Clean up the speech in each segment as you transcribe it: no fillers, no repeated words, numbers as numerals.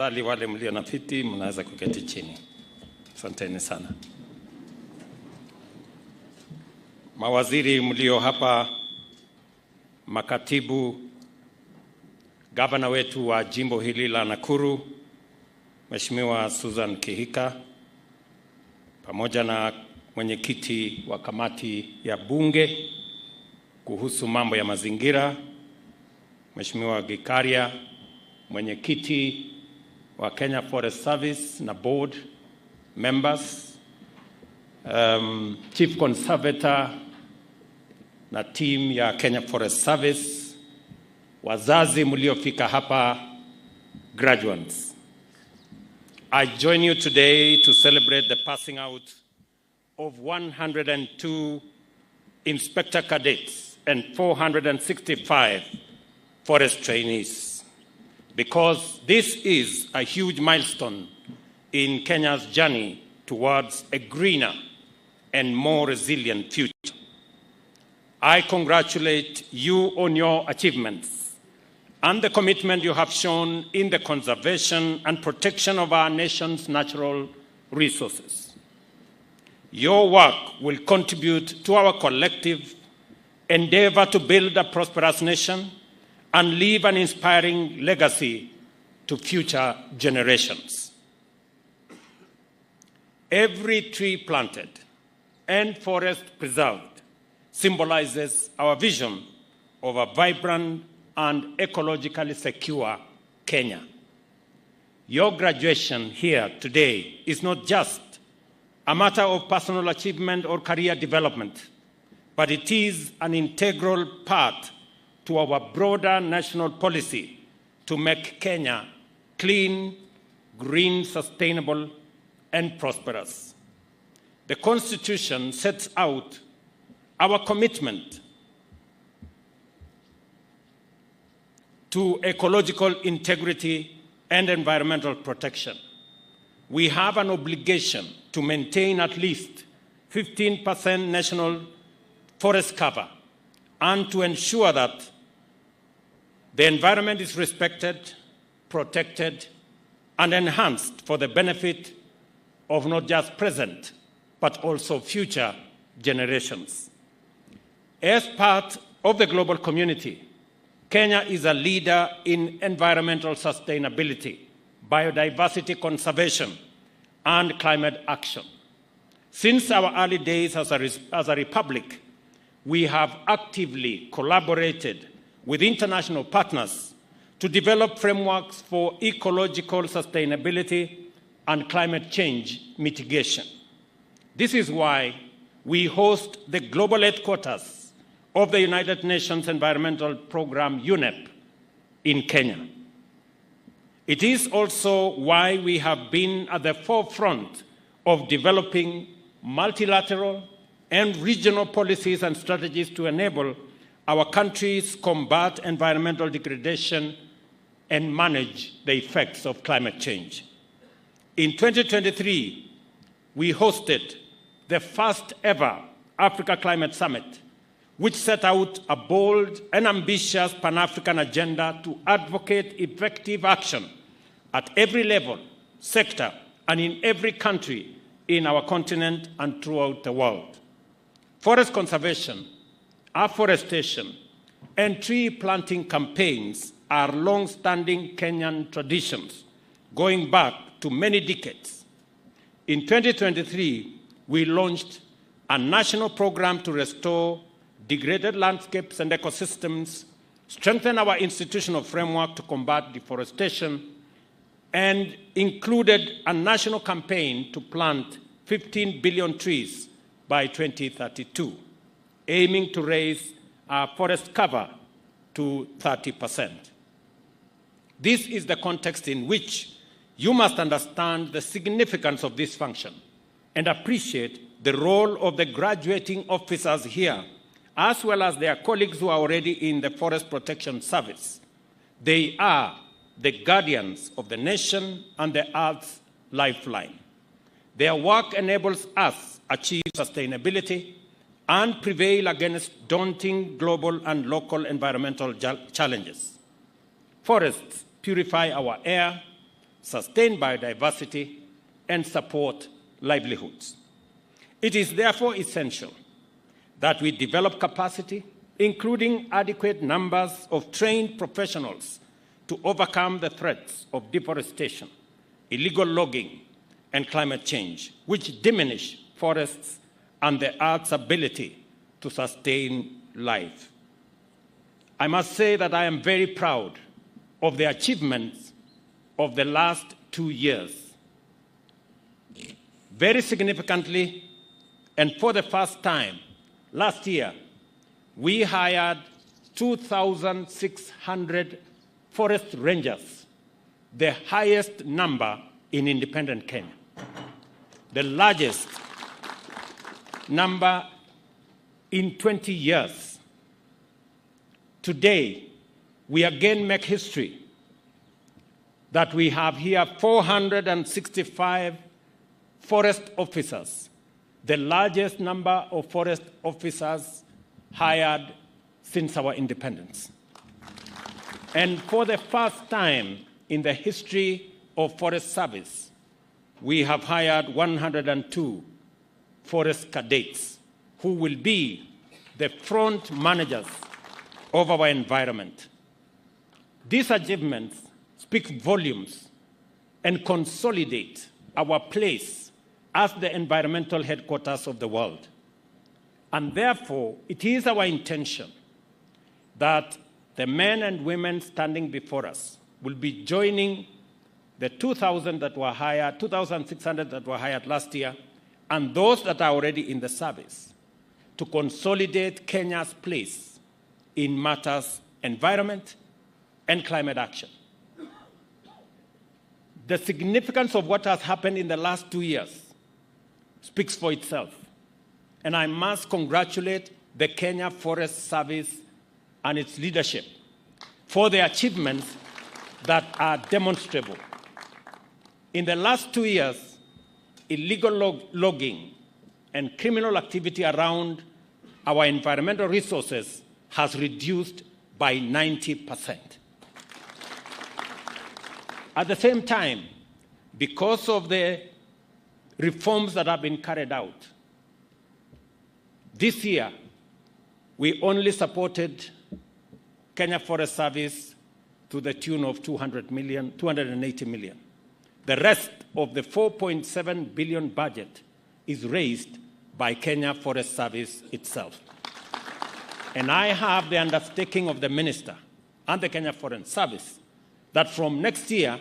Wale mlio na viti mnaweza kuketi chini. Asanteni sana. Mawaziri mlio hapa, makatibu, gavana wetu wa jimbo hili la Nakuru, Mheshimiwa Susan Kihika, pamoja na mwenyekiti wa kamati ya bunge kuhusu mambo ya mazingira, Mheshimiwa Gikaria, mwenyekiti wa Kenya Forest Service na board members, chief conservator na team ya Kenya Forest Service, wazazi mliofika hapa, graduates. I join you today to celebrate the passing out of 102 inspector cadets and 465 forest trainees, because this is a huge milestone in Kenya's journey towards a greener and more resilient future. I congratulate you on your achievements and the commitment you have shown in the conservation and protection of our nation's natural resources. Your work will contribute to our collective endeavor to build a prosperous nation and leave an inspiring legacy to future generations. Every tree planted and forest preserved symbolizes our vision of a vibrant and ecologically secure Kenya. Your graduation here today is not just a matter of personal achievement or career development, but it is an integral part to our broader national policy to make Kenya clean, green, sustainable, and prosperous. The Constitution sets out our commitment to ecological integrity and environmental protection. We have an obligation to maintain at least 15% national forest cover and to ensure that the environment is respected, protected, and enhanced for the benefit of not just present, but also future generations. As part of the global community, Kenya is a leader in environmental sustainability, biodiversity conservation, and climate action. Since our early days as a republic, we have actively collaborated with international partners to develop frameworks for ecological sustainability and climate change mitigation. This is why we host the global headquarters of the United Nations Environmental Programme, UNEP, in Kenya. It is also why we have been at the forefront of developing multilateral and regional policies and strategies to enable our countries combat environmental degradation and manage the effects of climate change. In 2023, we hosted the first ever Africa Climate Summit, which set out a bold and ambitious Pan-African agenda to advocate effective action at every level, sector, and in every country in our continent and throughout the world. Forest conservation, afforestation, and tree planting campaigns are long-standing Kenyan traditions, going back to many decades. In 2023, we launched a national program to restore degraded landscapes and ecosystems, strengthen our institutional framework to combat deforestation, and included a national campaign to plant 15 billion trees by 2032, aiming to raise our forest cover to 30%. This is the context in which you must understand the significance of this function and appreciate the role of the graduating officers here, as well as their colleagues who are already in the Forest Protection Service. They are the guardians of the nation and the Earth's lifeline. Their work enables us to achieve sustainability and prevail against daunting global and local environmental challenges. Forests purify our air, sustain biodiversity, and support livelihoods. It is therefore essential that we develop capacity, including adequate numbers of trained professionals to overcome the threats of deforestation, illegal logging, and climate change, which diminish forests and the Earth's ability to sustain life. I must say that I am very proud of the achievements of the last 2 years. Very significantly, and for the first time, last year, we hired 2,600 forest rangers, the highest number in independent Kenya, the largest number in 20 years. Today, we again make history that we have here 465 forest officers, the largest number of forest officers hired since our independence. And for the first time in the history of Forest Service, we have hired 102 forest cadets who will be the front managers of our environment. These achievements speak volumes and consolidate our place as the environmental headquarters of the world. And therefore, it is our intention that the men and women standing before us will be joining the 2,000 that were hired, 2,600 that were hired last year, and those that are already in the service to consolidate Kenya's place in matters environment and climate action. The significance of what has happened in the last 2 years speaks for itself. And I must congratulate the Kenya Forest Service and its leadership for the achievements that are demonstrable. In the last 2 years, illegal logging and criminal activity around our environmental resources has reduced by 90%. At the same time, because of the reforms that have been carried out, this year, we only supported Kenya Forest Service to the tune of 280 million. The rest of the 4.7 billion budget is raised by Kenya Forest Service itself. And I have the undertaking of the minister and the Kenya Forest Service that from next year,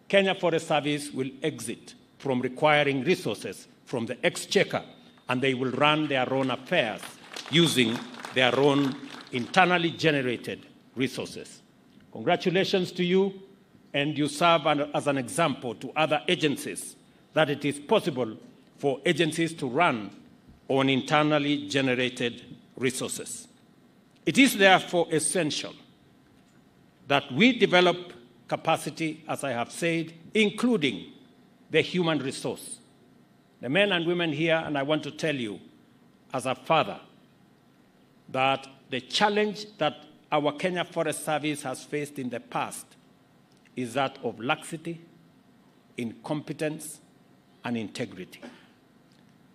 Kenya Forest Service will exit from requiring resources from the exchequer, and they will run their own affairs using their own internally generated resources. Congratulations to you, and you serve as an example to other agencies that it is possible for agencies to run on internally generated resources. It is therefore essential that we develop capacity, as I have said, including the human resource. The men and women here, and I want to tell you as a father, that the challenge that our Kenya Forest Service has faced in the past is that of laxity, incompetence, and integrity.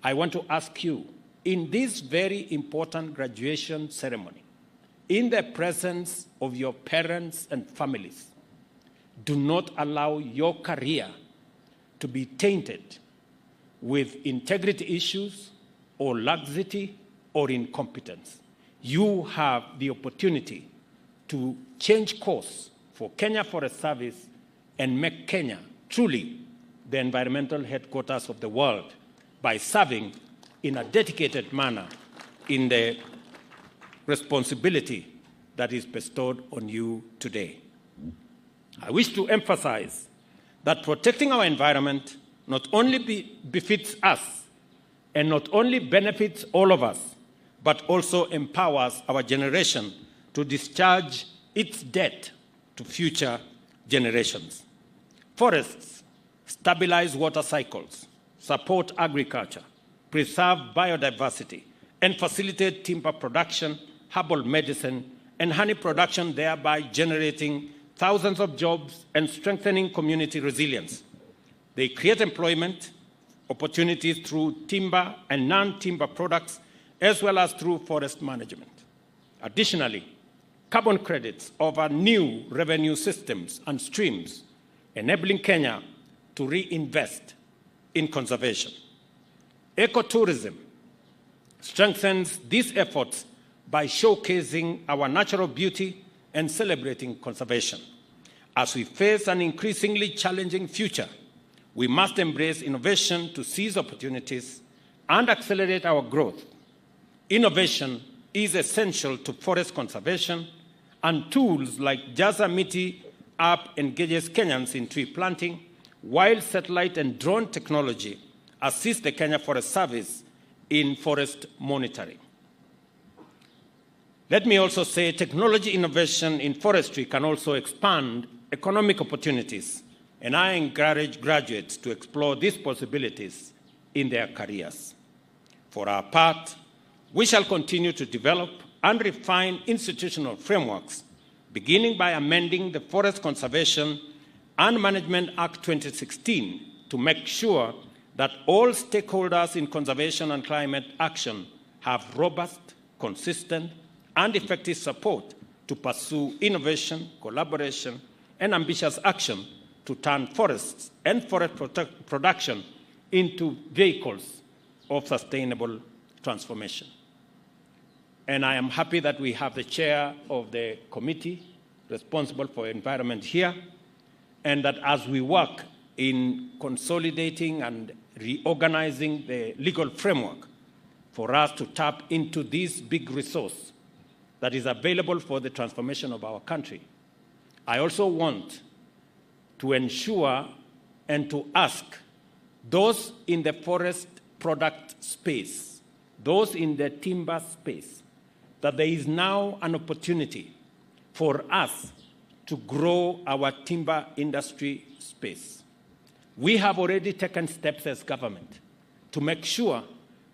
I want to ask you, in this very important graduation ceremony, in the presence of your parents and families, do not allow your career to be tainted with integrity issues or laxity or incompetence. You have the opportunity to change course for Kenya Forest Service and make Kenya truly the environmental headquarters of the world by serving in a dedicated manner in the responsibility that is bestowed on you today. I wish to emphasize that protecting our environment not only befits us and not only benefits all of us, but also empowers our generation to discharge its debt to future generations. Forests stabilize water cycles, support agriculture, preserve biodiversity, and facilitate timber production, herbal medicine, and honey production, thereby generating thousands of jobs, and strengthening community resilience. They create employment opportunities through timber and non-timber products, as well as through forest management. Additionally, carbon credits offer new revenue systems and streams, enabling Kenya to reinvest in conservation. Ecotourism strengthens these efforts by showcasing our natural beauty and celebrating conservation. As we face an increasingly challenging future, we must embrace innovation to seize opportunities and accelerate our growth. Innovation is essential to forest conservation, and tools like Jaza Miti app engages Kenyans in tree planting, while satellite and drone technology assist the Kenya Forest Service in forest monitoring. Let me also say technology innovation in forestry can also expand economic opportunities, and I encourage graduates to explore these possibilities in their careers. For our part, we shall continue to develop and refine institutional frameworks, beginning by amending the Forest Conservation and Management Act 2016 to make sure that all stakeholders in conservation and climate action have robust, consistent, and effective support to pursue innovation, collaboration, and ambitious action to turn forests and forest production into vehicles of sustainable transformation. And I am happy that we have the chair of the committee responsible for environment here, and that as we work in consolidating and reorganizing the legal framework for us to tap into this big resource that is available for the transformation of our country, I also want to ensure and to ask those in the forest product space, those in the timber space, that there is now an opportunity for us to grow our timber industry space. We have already taken steps as government to make sure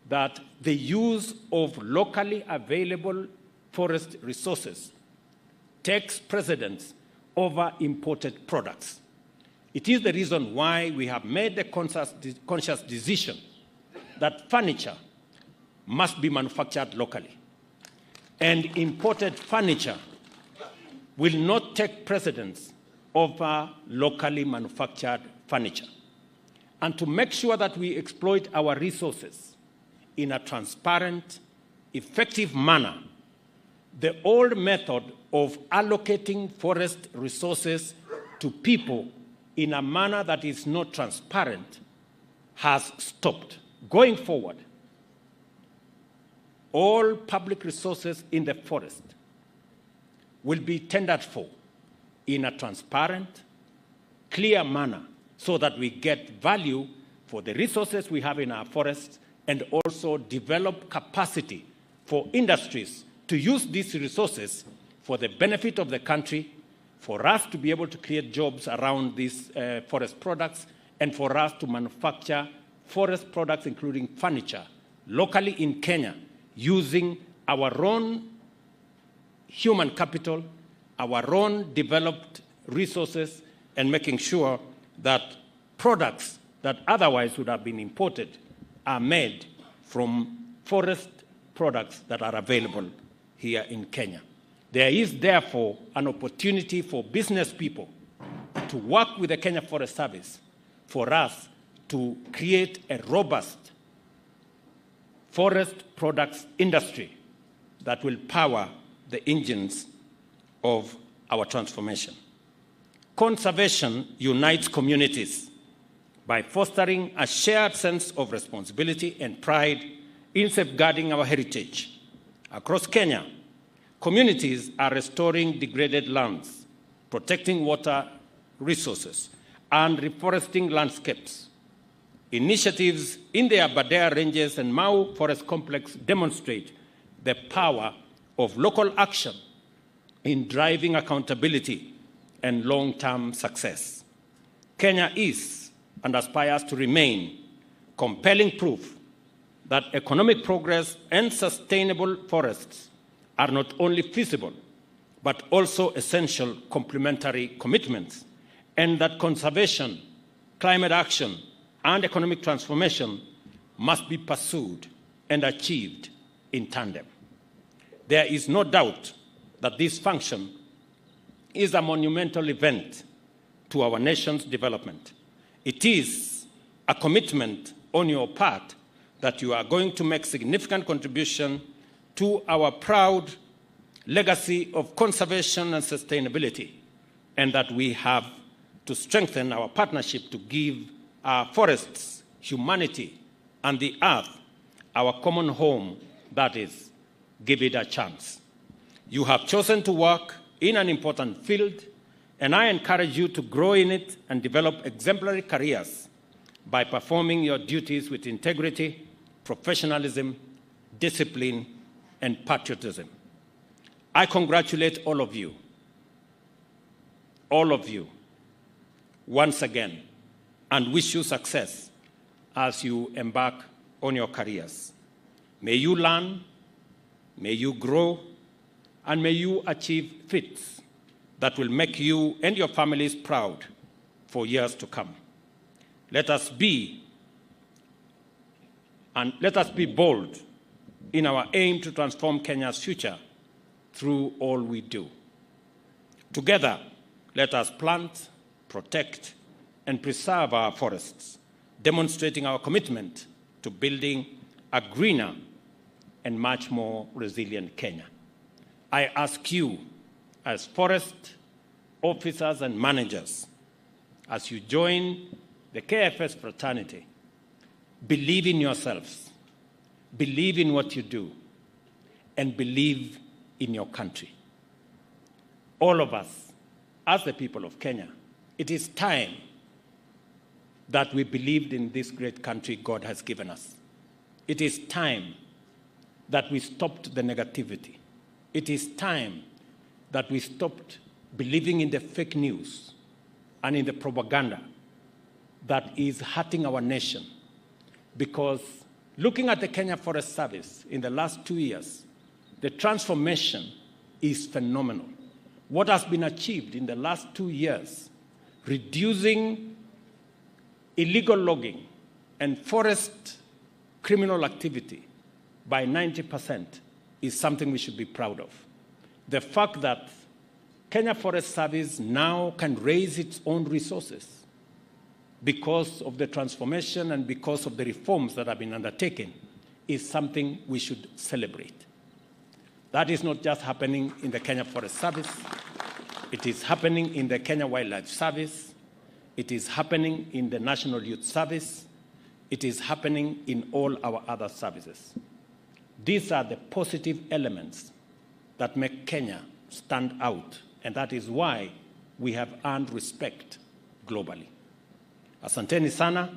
that the use of locally available forest resources takes precedence over imported products. It is the reason why we have made the conscious decision that furniture must be manufactured locally, and imported furniture will not take precedence over locally manufactured furniture. And to make sure that we exploit our resources in a transparent, effective manner, the old method of allocating forest resources to people in a manner that is not transparent has stopped. Going forward, all public resources in the forest will be tendered for in a transparent, clear manner so that we get value for the resources we have in our forests and also develop capacity for industries to use these resources for the benefit of the country, for us to be able to create jobs around these forest products, and for us to manufacture forest products, including furniture, locally in Kenya, using our own human capital, our own developed resources, and making sure that products that otherwise would have been imported are made from forest products that are available here in Kenya. There is therefore an opportunity for business people to work with the Kenya Forest Service for us to create a robust forest products industry that will power the engines of our transformation. Conservation unites communities by fostering a shared sense of responsibility and pride in safeguarding our heritage. Across Kenya, communities are restoring degraded lands, protecting water resources, and reforesting landscapes. Initiatives in the Aberdare Ranges and Mau Forest Complex demonstrate the power of local action in driving accountability and long-term success. Kenya is and aspires to remain compelling proof that economic progress and sustainable forests are not only feasible, but also essential complementary commitments, and that conservation, climate action, and economic transformation must be pursued and achieved in tandem. There is no doubt that this function is a monumental event to our nation's development. It is a commitment on your part that you are going to make significant contribution to our proud legacy of conservation and sustainability, and that we have to strengthen our partnership to give our forests, humanity, and the earth our common home, that is, give it a chance. You have chosen to work in an important field, and I encourage you to grow in it and develop exemplary careers by performing your duties with integrity, professionalism, discipline, and patriotism. I congratulate all of you, once again, and wish you success as you embark on your careers. May you learn, may you grow, and may you achieve feats that will make you and your families proud for years to come. Let us be bold in our aim to transform Kenya's future through all we do. Together, let us plant, protect, and preserve our forests, demonstrating our commitment to building a greener and much more resilient Kenya. I ask you, as forest officers and managers, as you join the KFS fraternity, believe in yourselves, believe in what you do, and believe in your country. All of us, as the people of Kenya, it is time that we believed in this great country God has given us. It is time that we stopped the negativity. It is time that we stopped believing in the fake news and in the propaganda that is hurting our nation. Because looking at the Kenya Forest Service in the last 2 years, the transformation is phenomenal. What has been achieved in the last 2 years, reducing illegal logging and forest criminal activity by 90%, is something we should be proud of. The fact that Kenya Forest Service now can raise its own resources because of the transformation and because of the reforms that have been undertaken is something we should celebrate. That is not just happening in the Kenya Forest Service. It is happening in the Kenya Wildlife Service. It is happening in the National Youth Service. It is happening in all our other services. These are the positive elements that make Kenya stand out, and that is why we have earned respect globally. Asanteni sana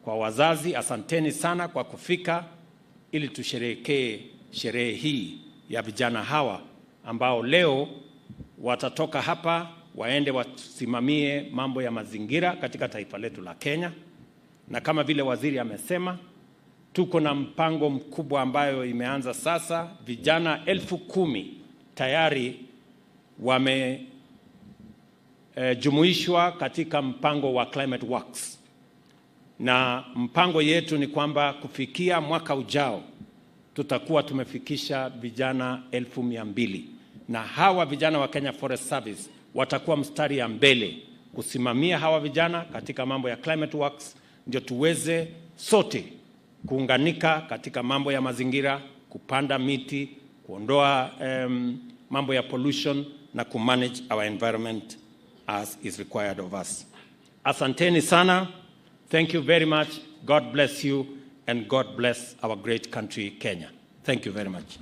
kwa wazazi, asanteni sana kwa kufika ili tusherehekee sherehe hii ya vijana hawa ambao leo watatoka hapa waende wasimamie mambo ya mazingira katika taifa letu la Kenya. Na kama vile waziri amesema, tuko na mpango mkubwa ambayo imeanza sasa. Vijana 10,000 tayari wamejumuishwa katika mpango wa Climate Works. Na mpango yetu ni kwamba kufikia mwaka ujao tutakuwa tumefikisha vijana 200,000. Na hawa vijana wa Kenya Forest Service watakuwa mstari ya mbele kusimamia hawa vijana katika mambo ya Climate Works, ndio tuweze sote kuunganika katika mambo ya mazingira, kupanda miti, kuondoa mambo ya pollution na kumanage our environment as is required of us. Asanteni sana. Thank you very much. God bless you and God bless our great country, Kenya. Thank you very much.